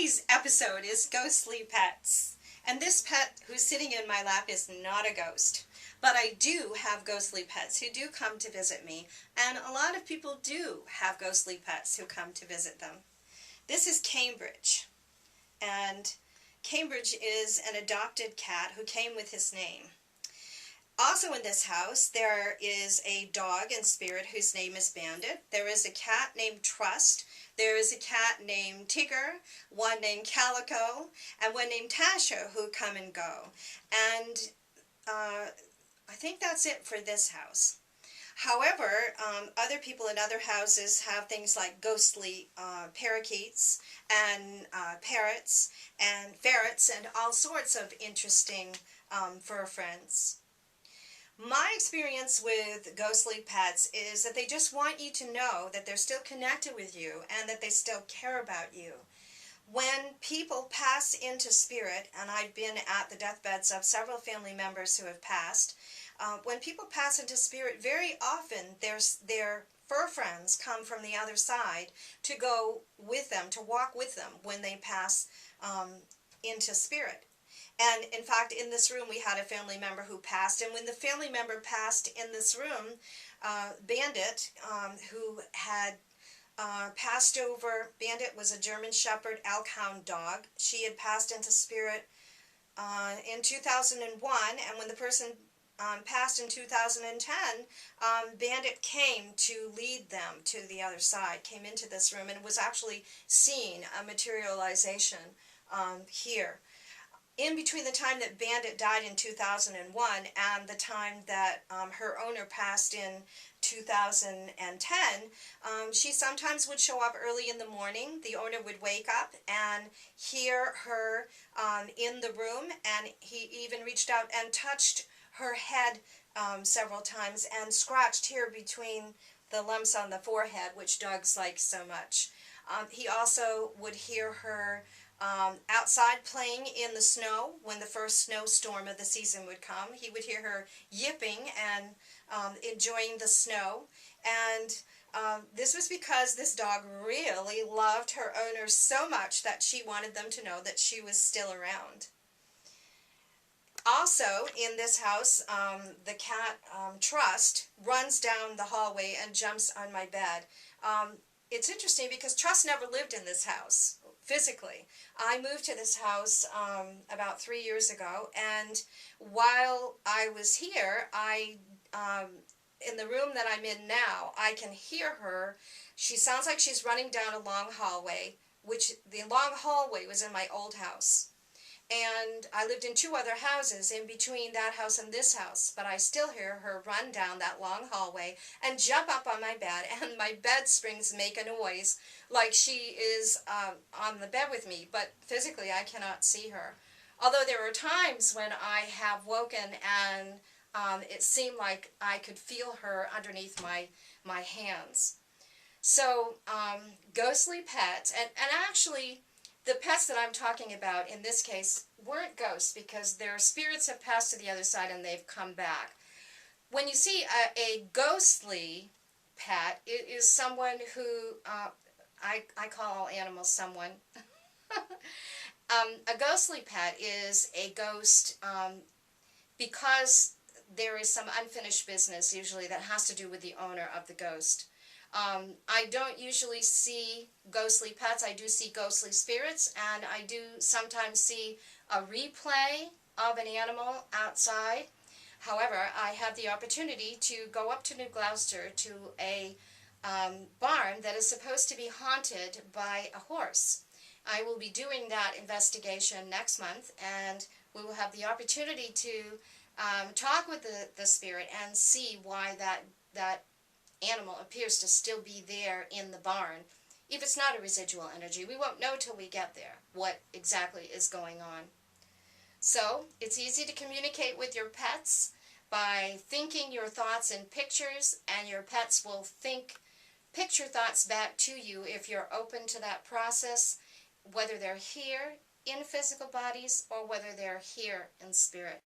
Today's episode is ghostly pets. And this pet who's sitting in my lap is not a ghost. But I do have ghostly pets who do come to visit me. And a lot of people do have ghostly pets who come to visit them. This is Cambridge. And Cambridge is an adopted cat who came with his name. Also in this house, there is a dog in spirit whose name is Bandit. There is a cat named Trust. There is a cat named Tigger, one named Calico, and one named Tasha who come and go. And I think that's it for this house. However, other people in other houses have things like ghostly parakeets and parrots and ferrets and all sorts of interesting fur friends. My experience with ghostly pets is that they just want you to know that they're still connected with you and that they still care about you. When people pass into spirit, and I've been at the deathbeds of several family members who have passed, when people pass into spirit, very often their fur friends come from the other side to go with them, to walk with them when they pass into spirit. And in fact, in this room, we had a family member who passed. And when the family member passed in this room, Bandit, who had passed over, Bandit was a German Shepherd Elkhound dog. She had passed into spirit in 2001. And when the person passed in 2010, Bandit came to lead them to the other side, came into this room, and was actually seeing a materialization here. In between the time that Bandit died in 2001 and the time that her owner passed in 2010, she sometimes would show up early in the morning. The owner would wake up and hear her in the room, and he even reached out and touched her head several times and scratched here between the lumps on the forehead, which dogs like so much. He also would hear her outside playing in the snow when the first snowstorm of the season would come. He would hear her yipping and enjoying the snow. And this was because this dog really loved her owner so much that she wanted them to know that she was still around. Also, in this house, the cat Trust runs down the hallway and jumps on my bed. It's interesting because Trust never lived in this house physically. I moved to this house about 3 years ago, and while I was here, in the room that I'm in now, I can hear her. She sounds like she's running down a long hallway, which the long hallway was in my old house. And I lived in 2 other houses in between that house and this house, but I still hear her run down that long hallway and jump up on my bed, and my bed springs make a noise like she is on the bed with me, but physically I cannot see her. Although there are times when I have woken and it seemed like I could feel her underneath my hands. So ghostly pets, and actually the pets that I'm talking about in this case weren't ghosts because their spirits have passed to the other side and they've come back. When you see a ghostly pet, it is someone who, I call all animals someone. A ghostly pet is a ghost because there is some unfinished business usually that has to do with the owner of the ghost. I don't usually see ghostly pets. I do see ghostly spirits, and I do sometimes see a replay of an animal outside. However, I have the opportunity to go up to New Gloucester to a barn that is supposed to be haunted by a horse. I will be doing that investigation next month, and we will have the opportunity to talk with the spirit and see why that animal appears to still be there in the barn. If it's not a residual energy, we won't know till we get there what exactly is going on. So it's easy to communicate with your pets by thinking your thoughts in pictures, and your pets will think picture thoughts back to you if you're open to that process, whether they're here in physical bodies or whether they're here in spirit.